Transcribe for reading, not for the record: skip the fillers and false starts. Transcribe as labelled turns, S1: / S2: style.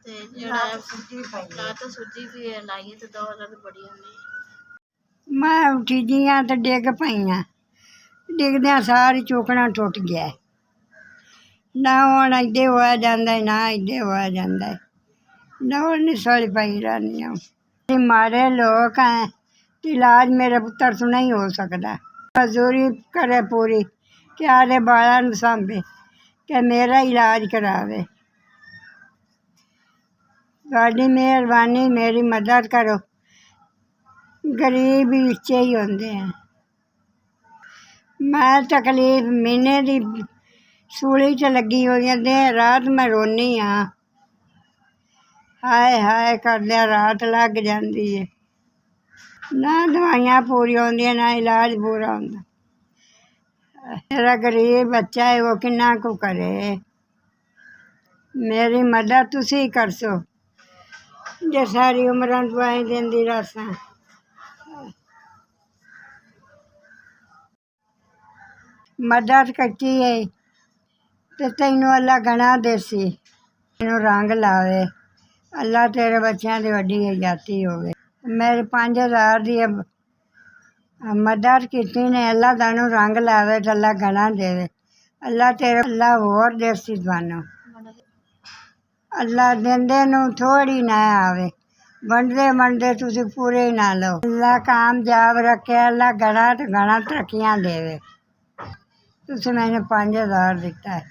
S1: ਤੇ ਜਿਹੜਾ ਲੱਤ ਸੁੱਜੀ ਵੀ ਹੈ ਲਾਈਏ ਤੇ ਦਰਦ ਬੜੀ ਹੁੰਦੀ।
S2: ਮੈਂ ਉੱਠੀ ਜੀਆਂ ਤੇ ਡਿੱਗ ਪਈਆਂ। ਡਿੱਗਦਿਆਂ ਸਾਰੀ ਚੋਕਣਾ ਟੁੱਟ ਗਿਆ। ਨਾ ਹੁਣ ਇੱਡੇ ਹੋਇਆ ਜਾਂਦਾ ਨਾ ਇੱਡੇ ਹੋਇਆ ਜਾਂਦਾ। ਨਾ ਹੁਣ ਨਿਸਲ ਪਈ ਰਹਿੰਦੀ ਹਾਂ। ਮਾੜੇ ਲੋਕ ਹੈ ਤੇ ਇਲਾਜ ਮੇਰੇ ਪੁੱਤਰ ਤੋਂ ਨਹੀਂ ਹੋ ਸਕਦਾ। ਮਜ਼ਦੂਰੀ ਕਰੇ ਪੂਰੀ ਕਿ ਆਦੇ ਬਾਲਾਂ ਨੂੰ ਸਾਂਭੇ ਕਿ ਮੇਰਾ ਇਲਾਜ ਕਰਾਵੇ। ਤੁਹਾਡੀ ਮਿਹਰਬਾਨੀ, ਮੇਰੀ ਮਦਦ ਕਰੋ। ਗਰੀਬ ਵਿੱਚ ਹੀ ਹੁੰਦੇ ਆ। ਮੈਂ ਤਕਲੀਫ ਮਹੀਨੇ ਦੀ ਸੂਲੀ 'ਚ ਲੱਗੀ ਹੋਈ ਹਾਂ। ਦਿਨ ਰਾਤ ਮੈਂ ਰੋਂਦੀ ਹਾਂ। ਹਾਏ ਹਾਏ ਕਰਦਿਆਂ ਰਾਤ ਲੱਗ ਜਾਂਦੀ ਹੈ। ਨਾ ਦਵਾਈਆਂ ਪੂਰੀਆਂ ਹੁੰਦੀਆਂ ਨਾ ਇਲਾਜ ਪੂਰਾ ਹੁੰਦਾ। ਮੇਰਾ ਗਰੀਬ ਬੱਚਾ ਹੈ, ਉਹ ਕਿੰਨਾ ਕੁ ਕਰੇ। ਮੇਰੀ ਮਦਦ ਤੁਸੀਂ ਕਰ ਸੋ ਜੇ ਸਾਰੀ ਉਮਰਾਂ ਦਵਾਈ ਦਿੰਦੀ ਰਸਾਂ। ਮਦਦ ਕੀਤੀ ਹੈ ਤੇ ਤੈਨੂੰ ਅੱਲਾ ਗਣਾ ਦੇਸੀ, ਤੈਨੂੰ ਰੰਗ ਲਾਵੇ। ਅੱਲਾ ਤੇਰੇ ਬੱਚਿਆਂ ਦੀ ਵੱਡੀ ਹਯਾਤੀ ਹੋਵੇ। ਮੇਰੇ 5000 ਦੀ ਮਦਦ ਕੀਤੀ ਨੇ। ਅੱਲਾ ਤੈਨੂੰ ਰੰਗ ਲਾਵੇ ਤੇ ਅੱਲਾ ਗਣਾ ਦੇਵੇ। ਅੱਲਾ ਤੇਰੇ ਅੱਲਾ ਹੋਰ ਦੇਸੀ ਤੁਹਾਨੂੰ। ਅੱਲਾ ਦਿੰਦੇ ਨੂੰ ਥੋੜ੍ਹੀ ਨਾ ਆਵੇ, ਵੰਡਦੇ ਵੰਡਦੇ ਤੁਸੀਂ ਪੂਰੇ ਹੀ ਨਾ ਲਓ। ਅੱਲਾ ਕਾਮਯਾਬ ਰੱਖੇ। ਅੱਲਾ ਗਣਾ ਤੇ ਗਣਾ ਤਰੱਕੀਆਂ ਦੇਵੇ। ਤੁਸੀਂ ਮੈਨੂੰ 5000 ਦਿੱਤਾ ਹੈ।